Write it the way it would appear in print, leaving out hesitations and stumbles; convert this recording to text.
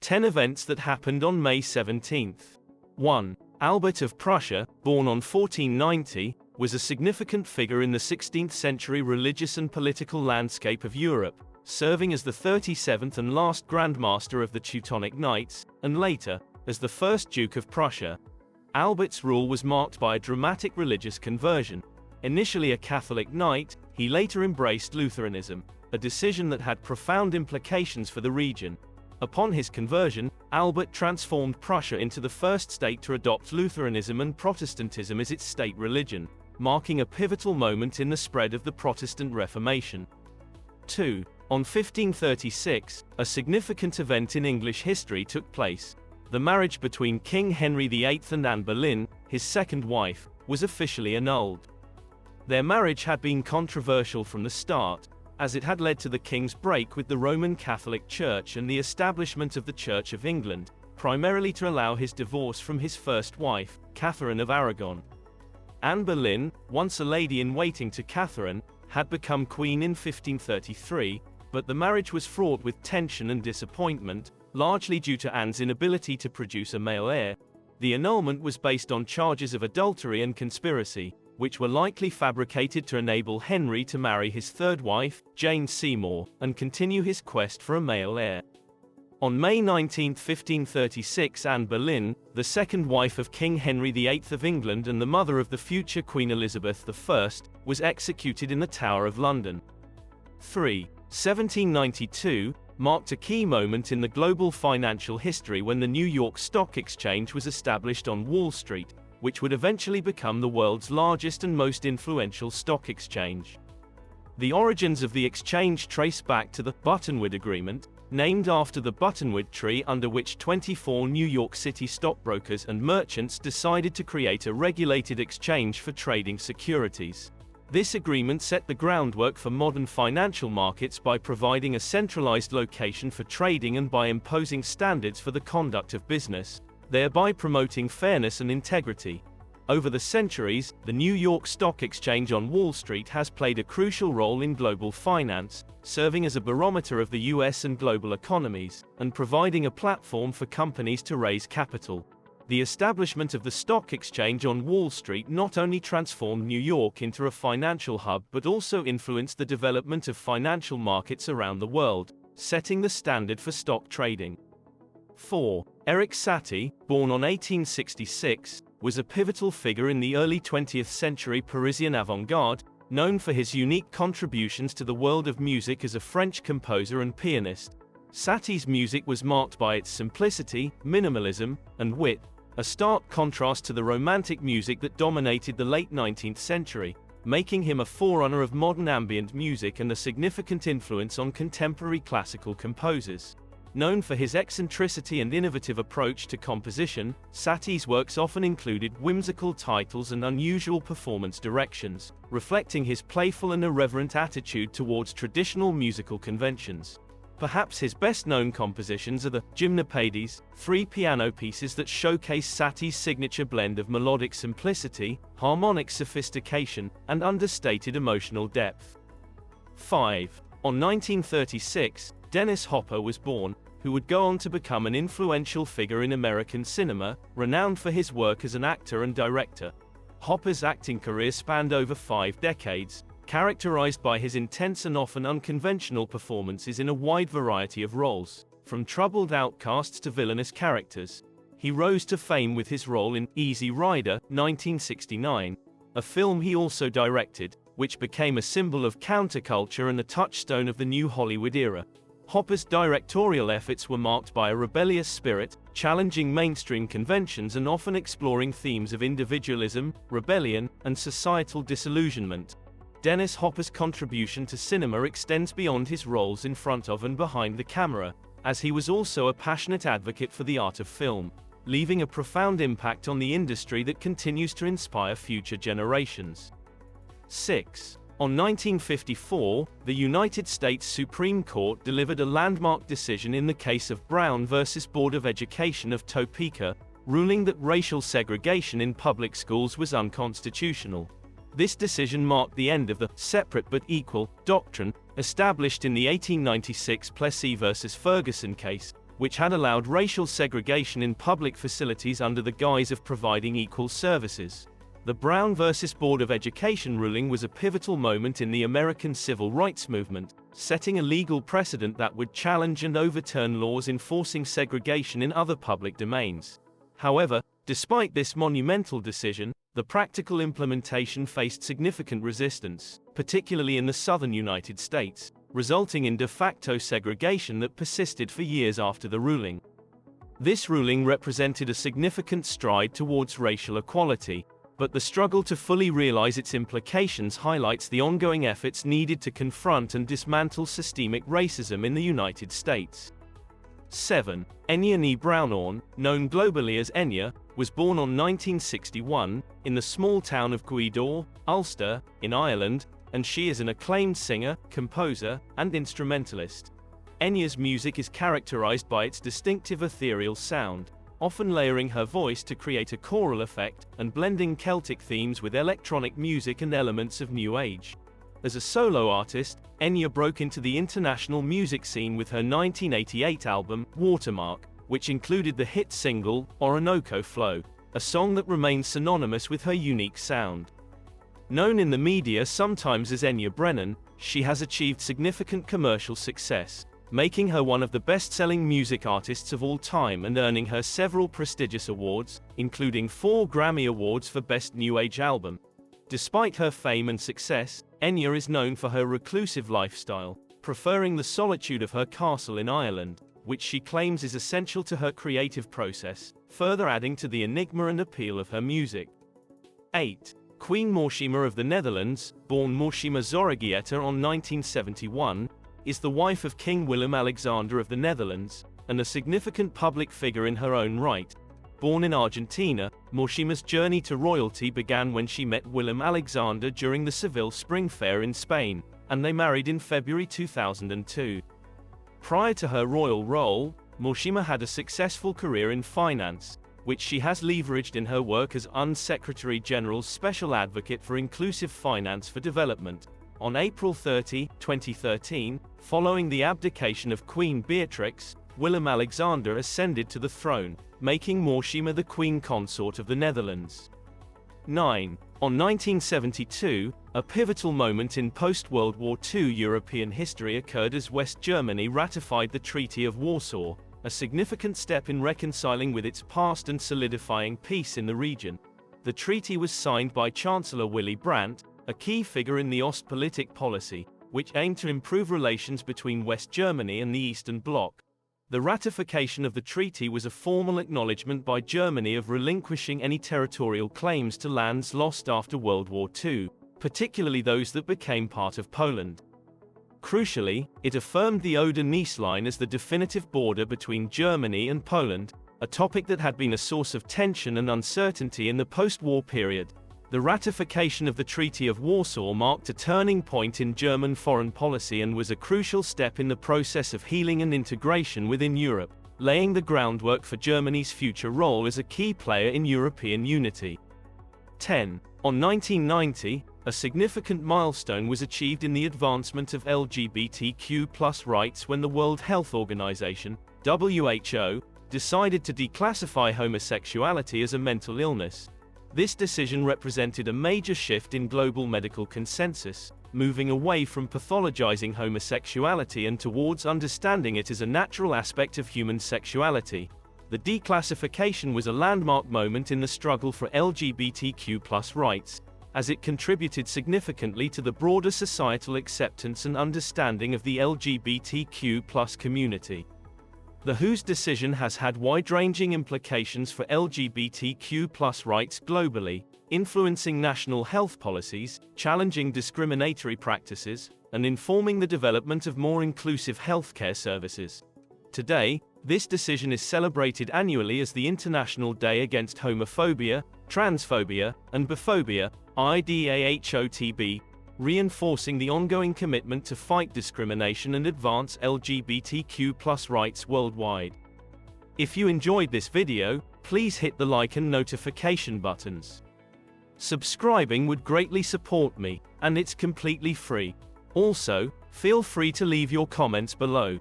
10 events that happened on May 17. 1. Albert of Prussia, born on 1490, was a significant figure in the 16th century religious and political landscape of Europe, serving as the 37th and last Grand Master of the Teutonic Knights, and later, as the first Duke of Prussia. Albert's rule was marked by a dramatic religious conversion. Initially a Catholic knight, he later embraced Lutheranism, a decision that had profound implications for the region. Upon his conversion, Albert transformed Prussia into the first state to adopt Lutheranism and Protestantism as its state religion, marking a pivotal moment in the spread of the Protestant Reformation. 2. On 1536, a significant event in English history took place. The marriage between King Henry VIII and Anne Boleyn, his second wife, was officially annulled. Their marriage had been controversial from the start, as it had led to the king's break with the Roman Catholic Church and the establishment of the Church of England, primarily to allow his divorce from his first wife, Catherine of Aragon. Anne Boleyn, once a lady-in-waiting to Catherine, had become queen in 1533, but the marriage was fraught with tension and disappointment, largely due to Anne's inability to produce a male heir. The annulment was based on charges of adultery and conspiracy, which were likely fabricated to enable Henry to marry his third wife, Jane Seymour, and continue his quest for a male heir. On May 19, 1536, Anne Boleyn, the second wife of King Henry VIII of England and the mother of the future Queen Elizabeth I, was executed in the Tower of London. 3. 1792 marked a key moment in the global financial history when the New York Stock Exchange was established on Wall Street, which would eventually become the world's largest and most influential stock exchange. The origins of the exchange trace back to the Buttonwood Agreement, named after the buttonwood tree under which 24 New York City stockbrokers and merchants decided to create a regulated exchange for trading securities. This agreement set the groundwork for modern financial markets by providing a centralized location for trading and by imposing standards for the conduct of business, thereby promoting fairness and integrity. Over the centuries, the New York Stock Exchange on Wall Street has played a crucial role in global finance, serving as a barometer of the US and global economies, and providing a platform for companies to raise capital. The establishment of the stock exchange on Wall Street not only transformed New York into a financial hub but also influenced the development of financial markets around the world, setting the standard for stock trading. 4. Erik Satie, born on 1866, was a pivotal figure in the early 20th century Parisian avant-garde, known for his unique contributions to the world of music as a French composer and pianist. Satie's music was marked by its simplicity, minimalism, and wit, a stark contrast to the romantic music that dominated the late 19th century, making him a forerunner of modern ambient music and a significant influence on contemporary classical composers. Known for his eccentricity and innovative approach to composition, Satie's works often included whimsical titles and unusual performance directions, reflecting his playful and irreverent attitude towards traditional musical conventions. Perhaps his best-known compositions are the Gymnopédies, 3 piano pieces that showcase Satie's signature blend of melodic simplicity, harmonic sophistication, and understated emotional depth. 5. On 1936, Dennis Hopper was born, who would go on to become an influential figure in American cinema, renowned for his work as an actor and director. Hopper's acting career spanned over 5 decades, characterized by his intense and often unconventional performances in a wide variety of roles, from troubled outcasts to villainous characters. He rose to fame with his role in Easy Rider, 1969, a film he also directed, which became a symbol of counterculture and a touchstone of the new Hollywood era. Hopper's directorial efforts were marked by a rebellious spirit, challenging mainstream conventions and often exploring themes of individualism, rebellion, and societal disillusionment. Dennis Hopper's contribution to cinema extends beyond his roles in front of and behind the camera, as he was also a passionate advocate for the art of film, leaving a profound impact on the industry that continues to inspire future generations. 6. On 1954, the United States Supreme Court delivered a landmark decision in the case of Brown v. Board of Education of Topeka, ruling that racial segregation in public schools was unconstitutional. This decision marked the end of the separate but equal doctrine established in the 1896 Plessy v. Ferguson case, which had allowed racial segregation in public facilities under the guise of providing equal services. The Brown v. Board of Education ruling was a pivotal moment in the American civil rights movement, setting a legal precedent that would challenge and overturn laws enforcing segregation in other public domains. However, despite this monumental decision, the practical implementation faced significant resistance, particularly in the southern United States, resulting in de facto segregation that persisted for years after the ruling. This ruling represented a significant stride towards racial equality, but the struggle to fully realize its implications highlights the ongoing efforts needed to confront and dismantle systemic racism in the United States. 7. Enya Nee Brownorn, known globally as Enya, was born on 1961, in the small town of Gweedore, Ulster, in Ireland, and she is an acclaimed singer, composer, and instrumentalist. Enya's music is characterized by its distinctive ethereal sound, often layering her voice to create a choral effect, and blending Celtic themes with electronic music and elements of New Age. As a solo artist, Enya broke into the international music scene with her 1988 album, Watermark, which included the hit single, Orinoco Flow, a song that remains synonymous with her unique sound. Known in the media sometimes as Enya Brennan, she has achieved significant commercial success, making her one of the best-selling music artists of all time and earning her several prestigious awards, including 4 Grammy Awards for Best New Age Album. Despite her fame and success, Enya is known for her reclusive lifestyle, preferring the solitude of her castle in Ireland, which she claims is essential to her creative process, further adding to the enigma and appeal of her music. 8. Queen Morshima of the Netherlands, born Morshima Zorregieta on 1971, is the wife of King Willem-Alexander of the Netherlands, and a significant public figure in her own right. Born in Argentina, Morshima's journey to royalty began when she met Willem-Alexander during the Seville Spring Fair in Spain, and they married in February 2002. Prior to her royal role, Morshima had a successful career in finance, which she has leveraged in her work as UN Secretary General's Special Advocate for Inclusive Finance for Development. On April 30, 2013, following the abdication of Queen Beatrix, Willem-Alexander ascended to the throne, making Morshima the Queen Consort of the Netherlands. 9. On 1972, a pivotal moment in post-World War II European history occurred as West Germany ratified the Treaty of Warsaw, a significant step in reconciling with its past and solidifying peace in the region. The treaty was signed by Chancellor Willy Brandt, a key figure in the Ostpolitik policy, which aimed to improve relations between West Germany and the Eastern Bloc. The ratification of the treaty was a formal acknowledgement by Germany of relinquishing any territorial claims to lands lost after World War II, particularly those that became part of Poland. Crucially, it affirmed the Oder-Neisse line as the definitive border between Germany and Poland, a topic that had been a source of tension and uncertainty in the post-war period. The ratification of the Treaty of Warsaw marked a turning point in German foreign policy and was a crucial step in the process of healing and integration within Europe, laying the groundwork for Germany's future role as a key player in European unity. 10. On 1990, a significant milestone was achieved in the advancement of LGBTQ+ rights when the World Health Organization, WHO, decided to declassify homosexuality as a mental illness. This decision represented a major shift in global medical consensus, moving away from pathologizing homosexuality and towards understanding it as a natural aspect of human sexuality. The declassification was a landmark moment in the struggle for LGBTQ+ rights, as it contributed significantly to the broader societal acceptance and understanding of the LGBTQ+ community. The WHO's decision has had wide-ranging implications for LGBTQ+ rights globally, influencing national health policies, challenging discriminatory practices, and informing the development of more inclusive healthcare services. Today, this decision is celebrated annually as the International Day Against Homophobia, Transphobia, and Biphobia, IDAHOTB, reinforcing the ongoing commitment to fight discrimination and advance LGBTQ+ rights worldwide. If you enjoyed this video, please hit the like and notification buttons. Subscribing would greatly support me, and it's completely free. Also, feel free to leave your comments below.